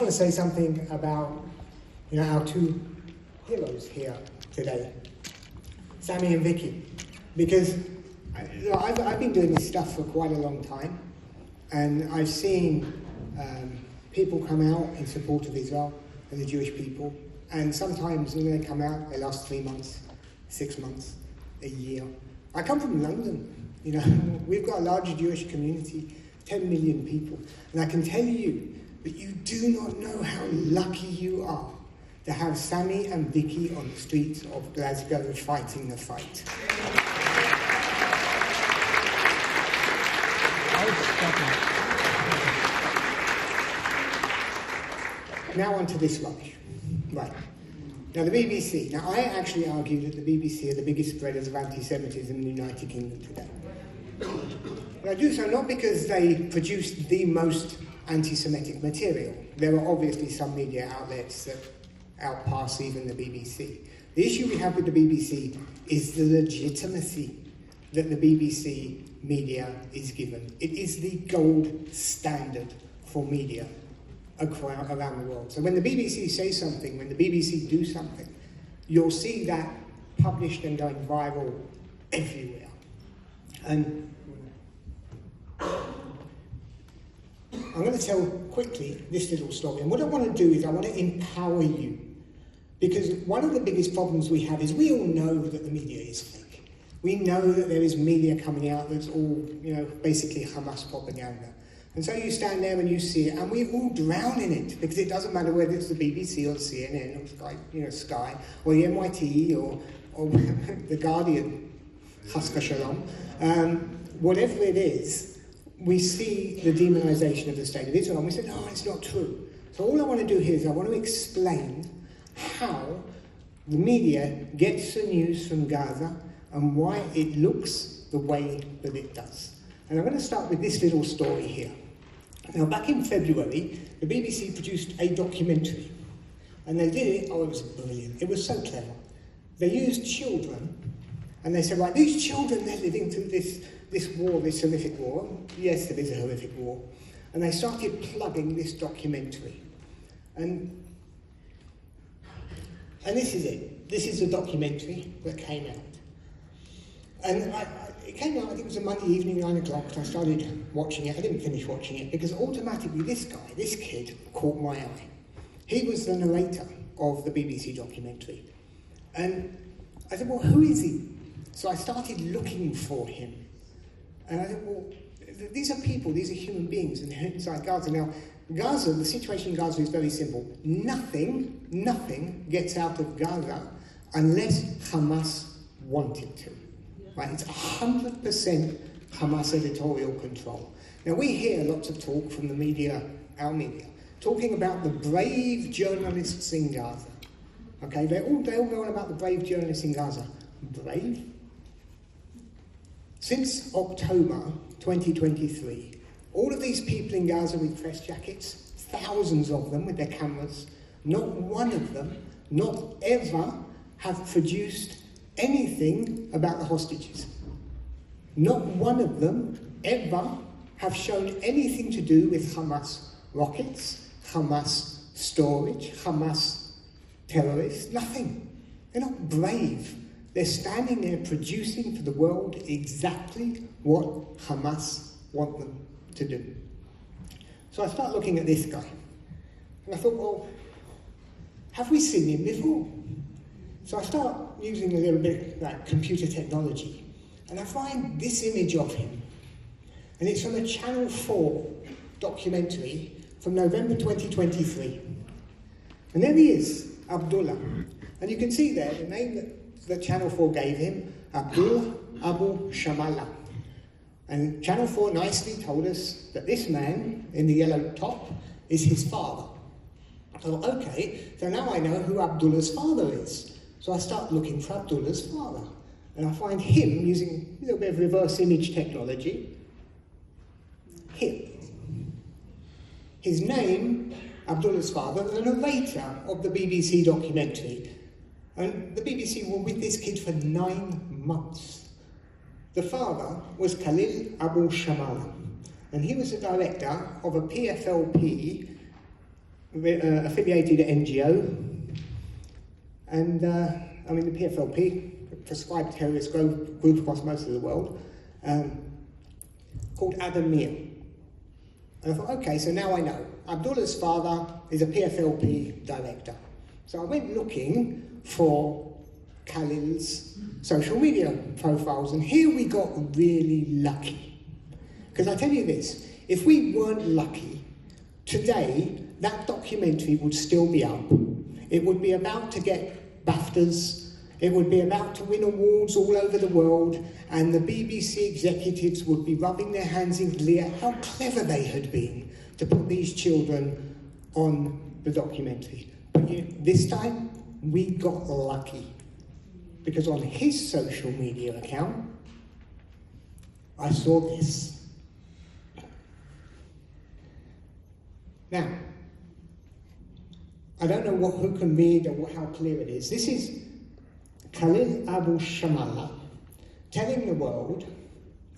I want to say something about our two heroes here today, Sammy and Vicky, because I've been doing this stuff for quite a long time, and I've seen people come out in support of Israel and the Jewish people, and sometimes when they come out, they last 3 months, 6 months, a year. I come from London, we've got a large Jewish community, 10 million people, and I can tell you that you do not know how lucky you are to have Sammy and Vicky on the streets of Glasgow fighting the fight. Now on to this rubbish. Right. Now the BBC. Now I actually argue that the BBC are the biggest spreaders of anti-Semitism in the United Kingdom today. And I do so not because they produce the most anti-Semitic material. There are obviously some media outlets that outpass even the BBC. The issue we have with the BBC is the legitimacy that the BBC media is given. It is the gold standard for media around the world. So when the BBC say something, when the BBC do something, you'll see that published and going viral everywhere. And I'm going to tell quickly this little story. And what I want to do is I want to empower you. Because one of the biggest problems we have is we all know that the media is fake. We know that there is media coming out that's all, basically Hamas propaganda. And so you stand there and you see it, and we all drown in it, because it doesn't matter whether it's the BBC or CNN or Sky or the NYT or the Guardian, Chaska Shalom, whatever it is, we see the demonization of the State of Israel, and we say, no, it's not true. So all I want to do here is I want to explain how the media gets the news from Gaza and why it looks the way that it does. And I'm going to start with this little story here. Now, back in February, the BBC produced a documentary. And they did it, it was brilliant. It was so clever. They used children, and they said, right, these children, they're living through this war, this horrific war. Yes, it is a horrific war. And they started plugging this documentary. And this is it. This is the documentary that came out. And it came out, I think it was a Monday evening, 9 o'clock, and I started watching it. I didn't finish watching it, because automatically this kid, caught my eye. He was the narrator of the BBC documentary. And I said, well, who is he? So I started looking for him. And I thought, well, these are people, these are human beings inside Gaza. Now, Gaza, the situation in Gaza is very simple. Nothing gets out of Gaza unless Hamas wanted to. Right? It's 100% Hamas editorial control. Now, we hear lots of talk from the media, our media, talking about the brave journalists in Gaza. Okay, they all go on about the brave journalists in Gaza. Brave? Since October 2023, all of these people in Gaza with press jackets, thousands of them with their cameras, not one of them, not ever, have produced anything about the hostages. Not one of them ever have shown anything to do with Hamas rockets, Hamas storage, Hamas terrorists, nothing. They're not brave. They're standing there producing for the world exactly what Hamas want them to do. So I start looking at this guy, and I thought, well, have we seen him before? So I start using a little bit like computer technology, and I find this image of him, and it's from a Channel 4 documentary from November 2023. And there he is, Abdullah. And you can see there the name that Channel 4 gave him, Abdullah Abu Shamala. And Channel 4 nicely told us that this man in the yellow top is his father. I thought, okay, so now I know who Abdullah's father is. So I start looking for Abdullah's father. And I find him using a little bit of reverse image technology. Here. His name, Abdullah's father, the narrator of the BBC documentary. And the BBC were with this kid for 9 months. The father was Collier Abu Shamala, and he was the director of a PFLP affiliated NGO, and I mean the PFLP, prescribed terrorist group across most of the world, called Adam Mir. And I thought, okay, so now I know. Abdullah's father is a PFLP director. So I went looking for Khalil's social media profiles, and here we got really lucky. Because I tell you this, if we weren't lucky, today that documentary would still be up. It would be about to get BAFTAs, it would be about to win awards all over the world, and the BBC executives would be rubbing their hands in glee at how clever they had been to put these children on the documentary. But this time, we got lucky. Because on his social media account, I saw this. Now, I don't know who can read or how clear it is. This is Khalil Abu Shamala telling the world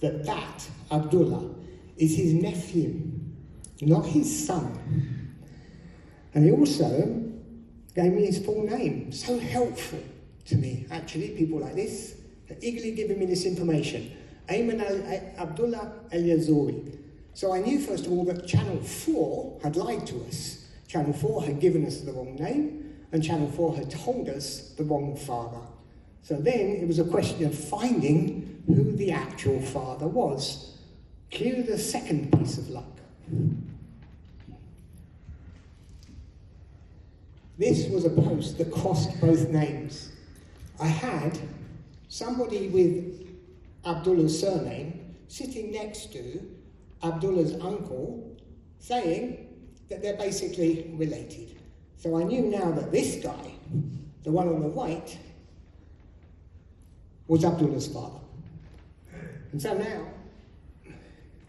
that Abdullah, is his nephew, not his son. And he also gave me his full name. So helpful to me, actually, people like this, are eagerly giving me this information. Ayman Abdullah Al-Yazuri. So I knew, first of all, that Channel 4 had lied to us. Channel 4 had given us the wrong name, and Channel 4 had told us the wrong father. So then it was a question of finding who the actual father was. Cue the second piece of luck. This was a post that crossed both names. I had somebody with Abdullah's surname sitting next to Abdullah's uncle saying that they're basically related. So I knew now that this guy, the one on the right, was Abdullah's father. And so now,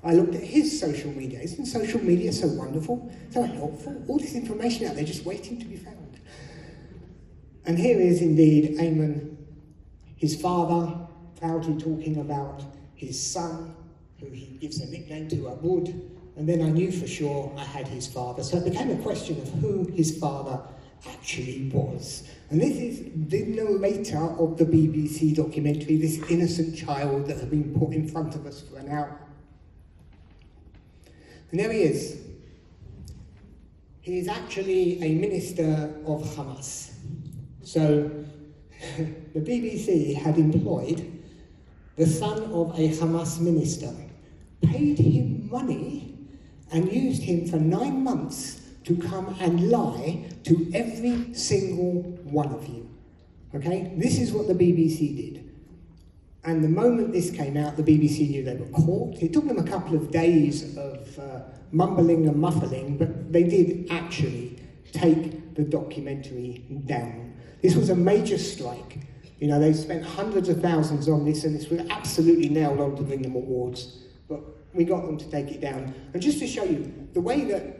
I looked at his social media. Isn't social media so wonderful, so helpful? All this information out there just waiting to be found. And here is indeed Ayman, his father, proudly talking about his son, who he gives a nickname to, Abud. And then I knew for sure I had his father. So it became a question of who his father actually was. And this is the narrator of the BBC documentary, this innocent child that had been put in front of us for an hour. And there he is. He is actually a minister of Hamas. So the BBC had employed the son of a Hamas minister, paid him money and used him for 9 months to come and lie to every single one of you. Okay? This is what the BBC did. And the moment this came out, the BBC knew they were caught. It took them a couple of days of mumbling and muffling, but they did actually take the documentary down. This was a major strike. You know, they spent hundreds of thousands on this, and this was absolutely nailed on to bring them awards. But we got them to take it down. And just to show you, the way that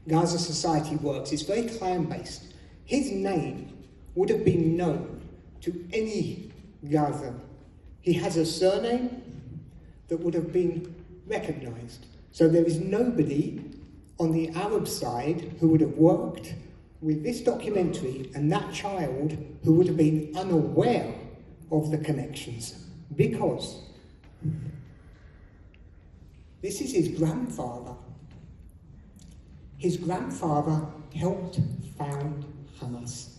Gaza society works is very clan-based. His name would have been known to any Gazan. He has a surname that would have been recognized. So there is nobody on the Arab side who would have worked with this documentary and that child who would have been unaware of the connections, because this is his grandfather. His grandfather helped found Hamas,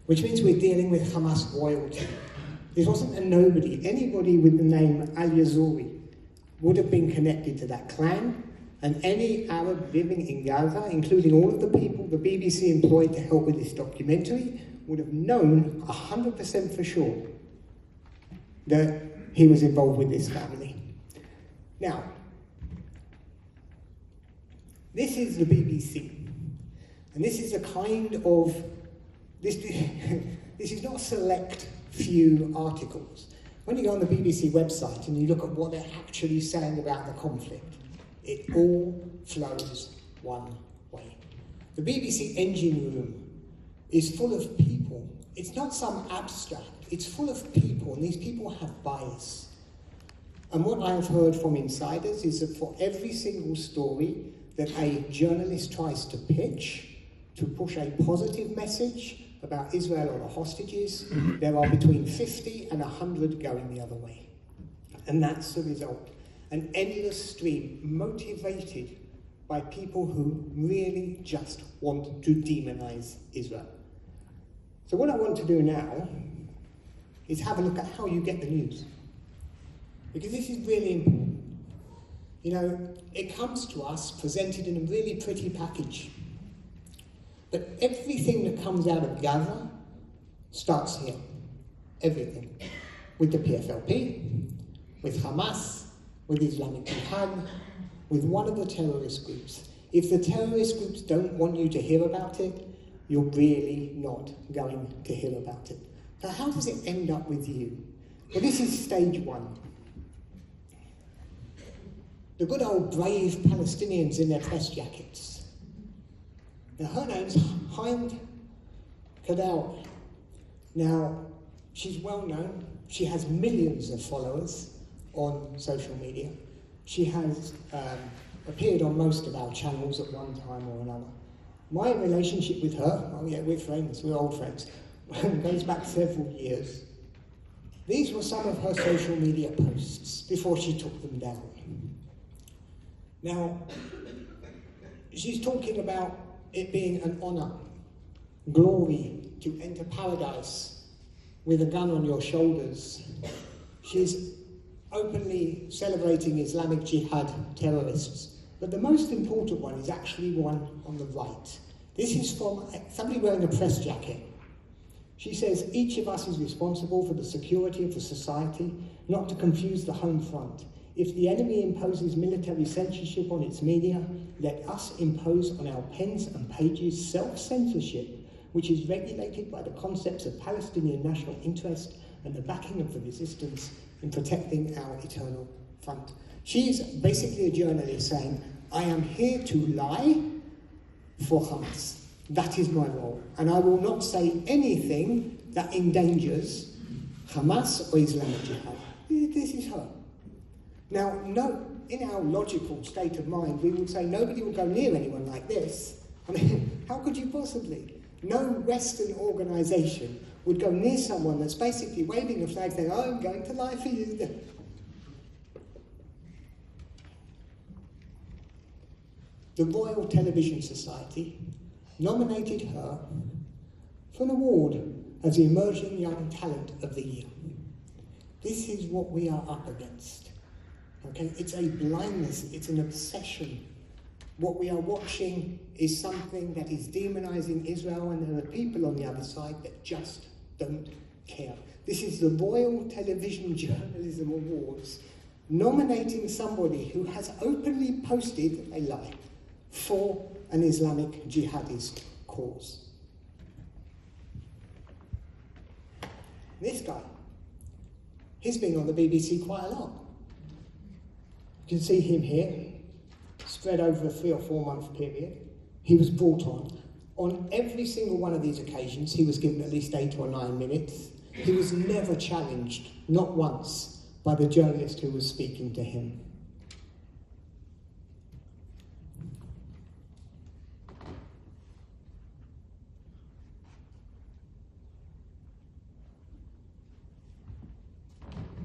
which means we're dealing with Hamas royalty. This wasn't a nobody. Anybody with the name Al-Yazuri would have been connected to that clan, and any Arab living in Gaza, including all of the people the BBC employed to help with this documentary, would have known 100% for sure that he was involved with this family. Now, this is the BBC, and this is a kind of, this is not a select few articles. When you go on the BBC website and you look at what they're actually saying about the conflict, it all flows one way. The BBC engine room is full of people. It's not some abstract, it's full of people, and these people have bias. And what I've heard from insiders is that for every single story, that a journalist tries to pitch to push a positive message about Israel or the hostages, there are between 50 and 100 going the other way. And that's the result. An endless stream motivated by people who really just want to demonize Israel. So what I want to do now is have a look at how you get the news. Because this is really important. You know, it comes to us presented in a really pretty package. But everything that comes out of Gaza starts here. Everything. With the PFLP, with Hamas, with Islamic Jihad, with one of the terrorist groups. If the terrorist groups don't want you to hear about it, you're really not going to hear about it. So how does it end up with you? Well, this is stage one. The good old brave Palestinians in their press jackets. Now, her name's Hind Kadal. Now, she's well known. She has millions of followers on social media. She has appeared on most of our channels at one time or another. My relationship with her, oh yeah, we're friends, we're old friends, goes back several years. These were some of her social media posts before she took them down. Now, she's talking about it being an honor, glory to enter paradise with a gun on your shoulders. She's openly celebrating Islamic Jihad terrorists. But the most important one is actually one on the right. This is from somebody wearing a press jacket. She says, each of us is responsible for the security of the society, not to confuse the home front. If the enemy imposes military censorship on its media, let us impose on our pens and pages self-censorship, which is regulated by the concepts of Palestinian national interest and the backing of the resistance in protecting our eternal front. She's basically a journalist saying, I am here to lie for Hamas. That is my role. And I will not say anything that endangers Hamas or Islamic Jihad. This is her. Now, no, in our logical state of mind, we would say nobody will go near anyone like this. I mean, how could you possibly? No Western organisation would go near someone that's basically waving a flag saying, oh, I'm going to lie for you. The Royal Television Society nominated her for an award as the Emerging Young Talent of the Year. This is what we are up against. Okay, it's a blindness, it's an obsession. What we are watching is something that is demonizing Israel, and there are people on the other side that just don't care. This is the Royal Television Journalism Awards nominating somebody who has openly posted a lie for an Islamic jihadist cause. This guy, he's been on the BBC quite a lot. You can see him here, spread over a 3 or 4 month period. He was brought on. On every single one of these occasions, he was given at least 8 or 9 minutes. He was never challenged, not once, by the journalist who was speaking to him.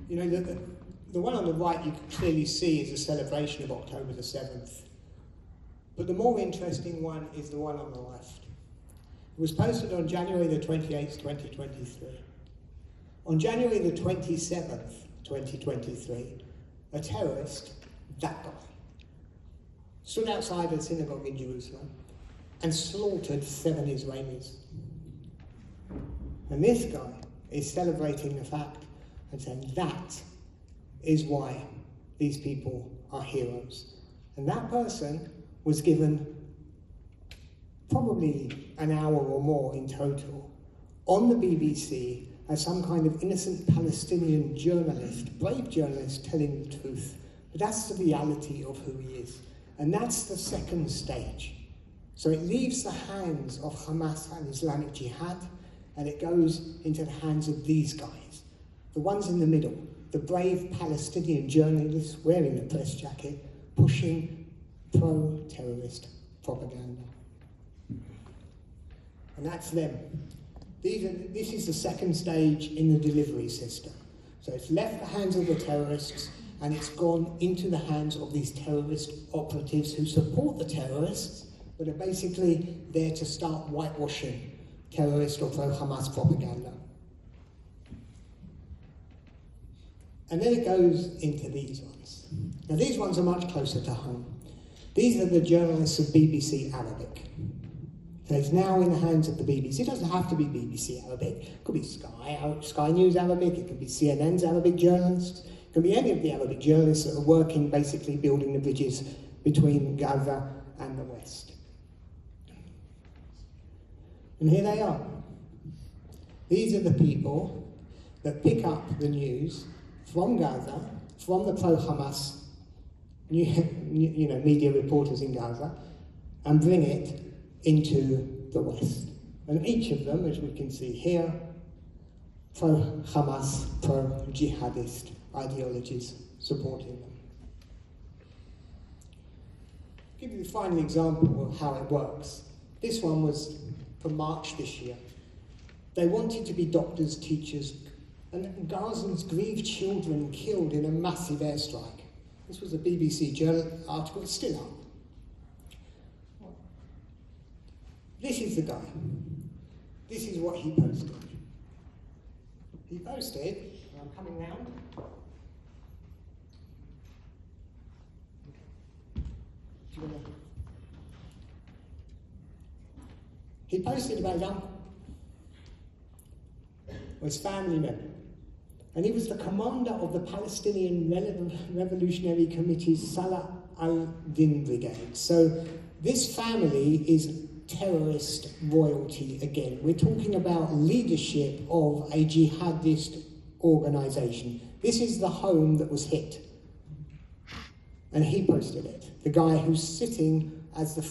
You know, the one on the right you can clearly see is a celebration of October the 7th. But the more interesting one is the one on the left. It was posted on January the 28th, 2023. On January the 27th, 2023, a terrorist, that guy, stood outside a synagogue in Jerusalem and slaughtered 7 Israelis. And this guy is celebrating the fact and saying that is why these people are heroes. And that person was given probably an hour or more in total on the BBC as some kind of innocent Palestinian journalist, brave journalist telling the truth. But that's the reality of who he is. And that's the second stage. So it leaves the hands of Hamas and Islamic Jihad, and it goes into the hands of these guys, the ones in the middle, the brave Palestinian journalists wearing the press jacket, pushing pro-terrorist propaganda. And that's them. This is the second stage in the delivery system. So it's left the hands of the terrorists and it's gone into the hands of these terrorist operatives who support the terrorists, but are basically there to start whitewashing terrorist or pro-Hamas propaganda. And then it goes into these ones. Now these ones are much closer to home. These are the journalists of BBC Arabic. So it's now in the hands of the BBC. It doesn't have to be BBC Arabic. It could be Sky News Arabic, it could be CNN's Arabic journalists, it could be any of the Arabic journalists that are working, basically building the bridges between Gaza and the West. And here they are. These are the people that pick up the news from Gaza, from the pro-Hamas media reporters in Gaza, and bring it into the West. And each of them, as we can see here, pro-Hamas, pro-jihadist ideologies supporting them. I'll give you the final example of how it works. This one was from March this year. They wanted to be doctors, teachers, and Gazans grieved children killed in a massive airstrike. This was a BBC journal article, it's still up. This is the guy. This is what he posted. He posted, I'm coming round. He posted about his uncle, or his family member. And he was the commander of the Palestinian Revolutionary Committee's Salah al-Din Brigade. So this family is terrorist royalty again. We're talking about leadership of a jihadist organization. This is the home that was hit. And he posted it. The guy who's sitting as the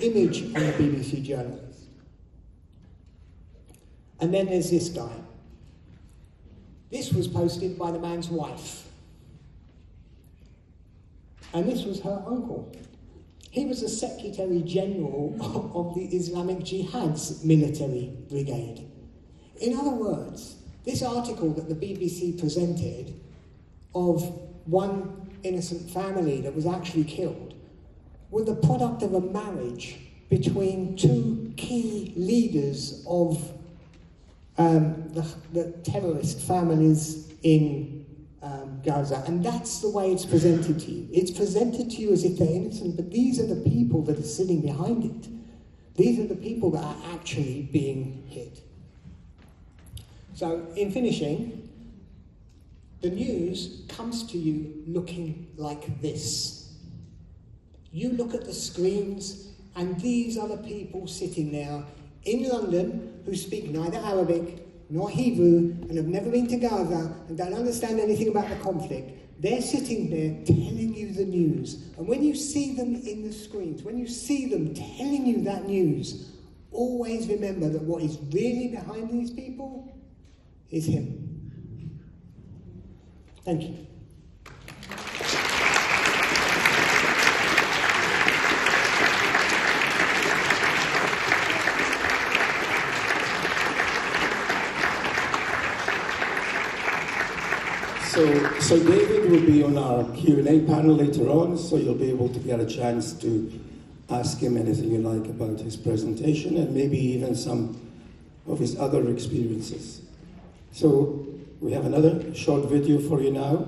image on the BBC journalist. And then there's this guy. This was posted by the man's wife. And this was her uncle. He was the Secretary General of the Islamic Jihad's military brigade. In other words, this article that the BBC presented of one innocent family that was actually killed were the product of a marriage between two key leaders of the terrorist families in Gaza, and that's the way it's presented to you. It's presented to you as if they're innocent, but these are the people that are sitting behind it. These are the people that are actually being hit. So, in finishing, the news comes to you looking like this. You look at the screens, and these are the people sitting there in London who speak neither Arabic nor Hebrew and have never been to Gaza and don't understand anything about the conflict. They're sitting there telling you the news. And when you see them in the screens, when you see them telling you that news, always remember that what is really behind these people is him. Thank you. So David will be on our Q&A panel later on, so you'll be able to get a chance to ask him anything you like about his presentation and maybe even some of his other experiences. So we have another short video for you now.